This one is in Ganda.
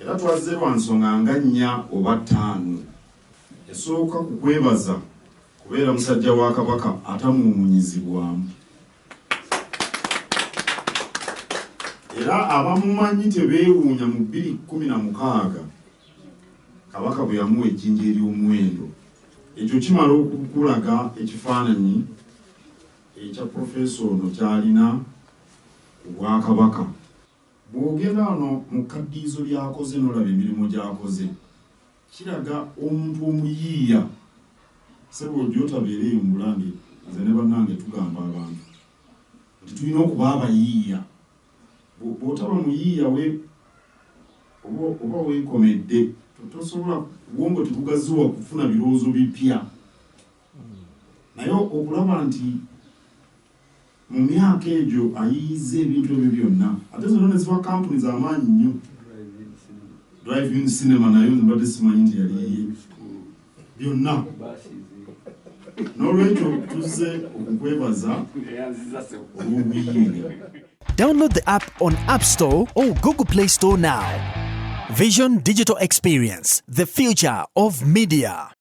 Era twazze lwa nsonga nga 4 oba 5. Esooka ku kwebaza kubeera musajja wa Kabaka atamuumunyizibwamu. Era abamumanyi tebeewuunya mu 2016 Kabaka bwe yamuwa ejjinja ery'omuwendo. Ekyo kimala okukulaga ekifaananyi ekya Profesa ono kyalina obwa Kabaka. Bw'ogenda wano mu kaddiizo ly'akoze n'olaba emirimu gy'akoze, kiraga omuntu omuyiiya. Ssebo ojja otabeereyo mu Bulange, nze ne bannange tugamba abantu nti tulina okuba abayiiya. Bw'otaba muyiiya oba weekomedde, tosobola bwongo tebugaziwa kufuna birowoozo bipya. Naye okulaba nti mu myaka egyo ayiyiza ebintu ebyo byonna, ate zonna ne ziba kampuni z'amaanyi nnyo. Drive-in cinema nayo mbadde simanyi nti yali byonna. N'olwekyo tuzze okukwebaza olw'obuyiiya. Download the app on App Store or Google Play Store now. Vision Digital Experience, the future of media.